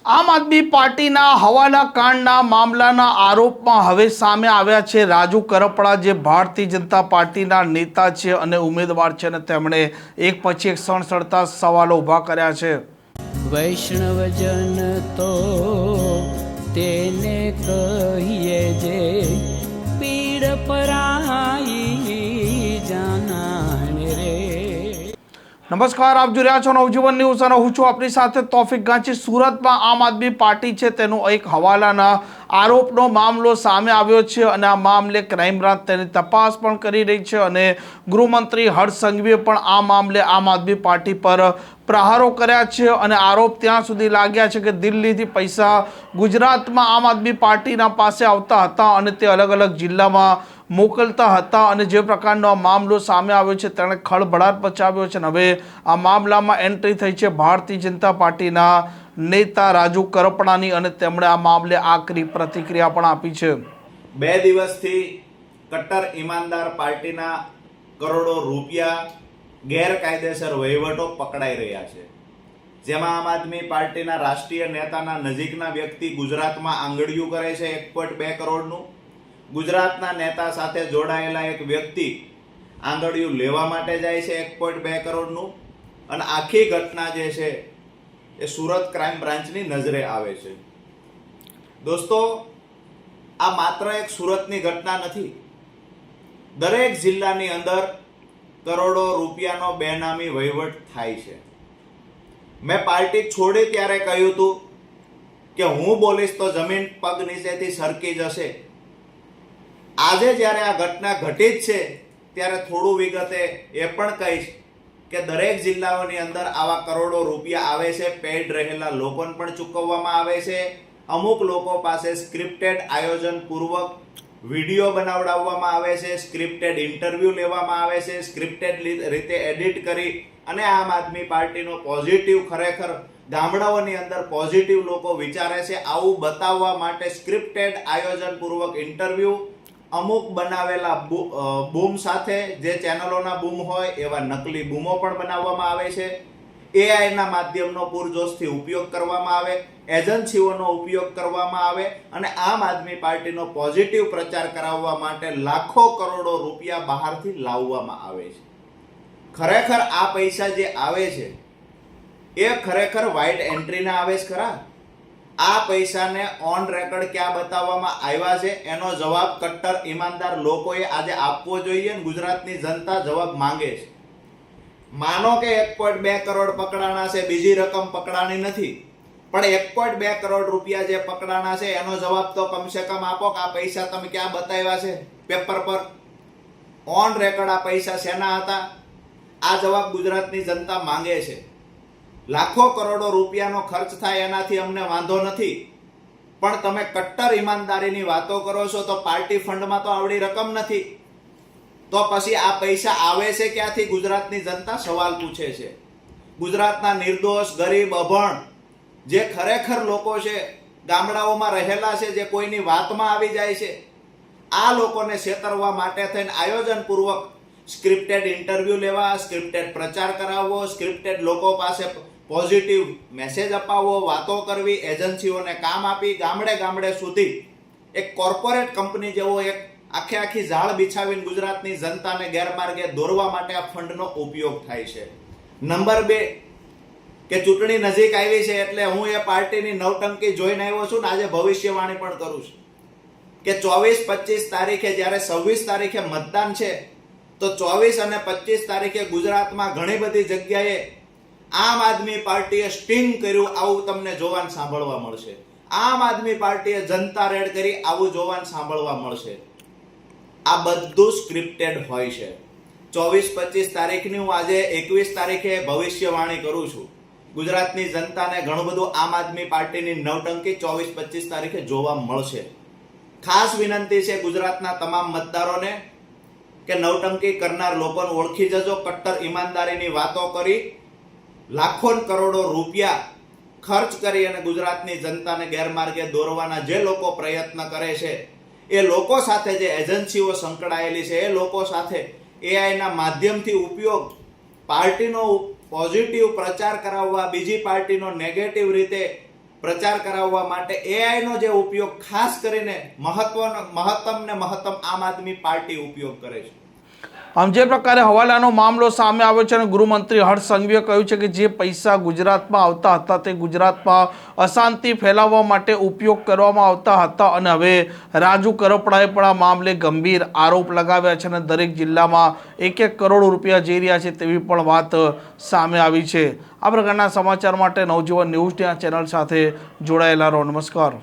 આમ આદમી પાર્ટીના હવાલા કાંડના મામલાના આરોપમાં હવે સામે આવ્યા છે રાજુ કરપડા, જે ભારતીય જનતા પાર્ટીના નેતા છે અને ઉમેદવાર છે, અને તેમણે એક પછી એક સણસણતા સવાલો ઊભા કર્યા છે. વૈષ્ણવજન તો તેને કહીએ જે પીડ પરાઈ જાનાને રે. નમસ્કાર, આપ જોઈ રહ્યા છો નવજીવન ન્યૂઝ અને હું છું આપની સાથે તોફિક ગાંચી. સુરતમાં આમ આદમી પાર્ટી છે તેનો એક હવાલાના આરોપનો મામલો સામે આવ્યો છે અને આ મામલે ક્રાઇમ બ્રાન્ચ તેની તપાસ પણ કરી રહી છે અને ગૃહમંત્રી હર્ષ સંઘવીએ પણ આ મામલે આમ આદમી પાર્ટી પર પ્રહારો કર્યા છે અને આરોપ ત્યાં સુધી લાગ્યા છે કે દિલ્હીથી પૈસા ગુજરાતમાં આમ આદમી પાર્ટીના પાસે આવતા હતા અને તે અલગ અલગ જિલ્લામાં મોકલતા હતા અને જે પ્રકારનો આ મામલો સામે આવ્યો છે તેણે ખળભળાટ મચાવ્યો છે. અને હવે આ મામલામાં એન્ટ્રી થઈ છે ભારતીય જનતા પાર્ટીના નેતા રાજુ કરપડાની અને તેમણે આ મામલે આકરી પ્રતિક્રિયા પણ આપી છે. 2 દિવસથી કટ્ટર ઈમાનદાર પાર્ટીના કરોડો રૂપિયા ગેરકાયદેસર વહીવટો પકડાઈ રહ્યા છે, જેમાં આમ આદમી પાર્ટીના રાષ્ટ્રીય નેતાના નજીકના વ્યક્તિ ગુજરાતમાં આંગળીયું કરે છે 1.2 કરોડનું. ગુજરાતના નેતા સાથે જોડાયેલા એક વ્યક્તિ આંગળીયું લેવા માટે જાય છે 1.2 કરોડનું. અને આખી ઘટના જે છે એ સુરત ક્રાઇમ બ્રાન્ચની નજરે આવે છે. દોસ્તો, આ માત્ર એક સુરતની ઘટના નથી. દરેક જિલ્લાની અંદર કરોડો રૂપિયાનો બેનામી વહીવટ થાય છે. મેં પાર્ટી છોડી ત્યારે કહ્યું હતું કે હું બોલીશ તો જમીન પગ નીચેથી સરકી જશે. આજે જ્યારે આ ઘટના ઘટી જ છે ત્યારે થોડું વિગતે એ પણ કહીશ કે દરેક જિલ્લાઓની અંદર આવા કરોડો રૂપિયા આવે છે. પેઇડ રહેલા લોકોને પણ ચૂકવવામાં આવે છે. અમુક લોકો પાસે સ્ક્રિપ્ટેડ આયોજન પૂર્વક વિડીયો બનાવડાવવામાં આવે છે, સ્ક્રિપ્ટેડ ઇન્ટરવ્યૂ લેવામાં આવે છે, સ્ક્રિપ્ટેડ રીતે એડિટ કરી અને આમ આદમી પાર્ટીનો પોઝિટિવ, ખરેખર ગામડાઓની અંદર પોઝિટિવ લોકો વિચારે છે આવું બતાવવા માટે સ્ક્રિપ્ટેડ આયોજન પૂર્વક ઇન્ટરવ્યૂ, અમુક બનાવેલા બૂમ સાથે, જે ચેનલોના બૂમ હોય એવા નકલી બૂમો પણ બનાવવામાં આવે છે. એઆઈના માધ્યમનો પૂરજોશથી ઉપયોગ કરવામાં આવે, એજન્સીઓનો ઉપયોગ કરવામાં આવે અને આમ આદમી પાર્ટીનો પોઝિટિવ પ્રચાર કરાવવા માટે લાખો કરોડો રૂપિયા બહારથી લાવવામાં આવે છે. ખરેખર આ પૈસા જે આવે છે એ ખરેખર વ્હાઇટ એન્ટ્રીના આવે છે ખરા? આ પૈસાને ઓન રેકોર્ડ ક્યાં બતાવવામાં આવ્યા છે એનો જવાબ કટ્ટર ઈમાનદાર લોકોએ આજે આપવો જોઈએ અને ગુજરાતની જનતા જવાબ માંગે છે. માનો કે 1.2 કરોડ પકડાણા છે, બીજી રકમ પકડાણી નથી, પણ 1.2 કરોડ રૂપિયા જે પકડાણા છે એનો જવાબ તો કમસે કમ આપો કે આ પૈસા તમે ક્યાં બતાવ્યા છે પેપર પર, ઓન રેકોર્ડ આ પૈસા શેના હતા? આ જવાબ ગુજરાતની જનતા માંગે છે. લાખો કરોડો રૂપિયાનો ખર્ચ થાય એનાથી અમને વાંધો નથી, પણ તમે કટ્ટર ઈમાનદારીની વાતો કરો છો તો પાર્ટી ફંડમાં તો આવડી રકમ નથી, તો પછી આ પૈસા આવે છે ક્યાંથી? ગુજરાતની જનતા સવાલ પૂછે છે. ગુજરાતના નિર્દોષ, ગરીબ, અભણ જે ખરેખર લોકો છે, ગામડાઓમાં રહેલા છે, જે કોઈની વાતમાં આવી જાય છે, આ લોકોને છેતરવા માટે થઈને આયોજનપૂર્વક સ્ક્રિપ્ટેડ ઇન્ટરવ્યૂ લેવા, સ્ક્રિપ્ટેડ પ્રચાર કરાવવો, સ્ક્રિપ્ટેડ લોકો પાસે પોઝિટિવ મેસેજ અપાવવો, વાતો કરવી, એજન્સીઓને કામ આપી ગામડે ગામડે સુધી એક કોર્પોરેટ કંપની જેવો એક આખી ઝાડ બિછાવીને ગુજરાતની જનતાને ગેરમાર્ગે દોરવા માટે આ ફંડનો ઉપયોગ થાય છે. નંબર 2 કે ચૂંટણી નજીક આવી છે એટલે હું એ પાર્ટીની નવટંકી જોઈને આવ્યો છું ને આજે ભવિષ્યવાણી પણ કરું છું કે 24-25 તારીખે, જ્યારે 26 તારીખે મતદાન છે, તો 24 અને 25 તારીખે ગુજરાતમાં ઘણી બધી જગ્યાએ આમ આદમી પાર્ટીએ સ્ટિંગ કર્યું આવું તમને જોવાનું સાંભળવા મળશે. આમ આદમી પાર્ટીએ જનતા રેડ કરી આવું જોવાનું સાંભળવા મળશે. આ બધું સ્ક્રિપ્ટેડ હોય છે. 24-25 તારીખની હું આજે 21 તારીખે ભવિષ્યવાણી કરું છું. ગુજરાતની જનતાને ઘણું બધું આમ આદમી પાર્ટીની નવટંકી 24-25 તારીખે જોવા મળશે. ખાસ વિનંતી છે ગુજરાતના તમામ મતદારોને કે નવટંકી કરનાર લોકોને ઓળખી જજો. કટ્ટર ઈમાનદારીની વાતો કરી લાખો કરોડો રૂપિયા ખર્ચ કરી અને ગુજરાતની જનતાને ગેરમાર્ગે દોરવાના જે લોકો પ્રયત્ન કરે છે, એ લોકો સાથે જે એજન્સીઓ સંકળાયેલી છે, એ લોકો સાથે એઆઈના માધ્યમથી ઉપયોગ, પાર્ટીનો પોઝિટિવ પ્રચાર કરાવવા, બીજી પાર્ટીનો નેગેટિવ રીતે પ્રચાર કરાવવા માટે AI નો જે ઉપયોગ ખાસ કરીને મહત્તમ આમ આદમી પાર્ટી ઉપયોગ કરે છે. આમ જે પ્રકારે હવાલાનો મામલો સામે આવ્યો છે અને ગૃહમંત્રી હર્ષ સંઘવીએ કહ્યું છે કે જે પૈસા ગુજરાતમાં આવતા હતા તે ગુજરાતમાં અશાંતિ ફેલાવવા માટે ઉપયોગ કરવામાં આવતા હતા અને હવે રાજુ કરપડાએ પણ આ મામલે ગંભીર આરોપ લગાવ્યા છે અને દરેક જિલ્લામાં 1-1 કરોડ રૂપિયા જઈ રહ્યા છે તેવી પણ વાત સામે આવી છે. આ પ્રકારના સમાચાર માટે નવજીવન ન્યૂઝની આ ચેનલ સાથે જોડાયેલા રહો. નમસ્કાર.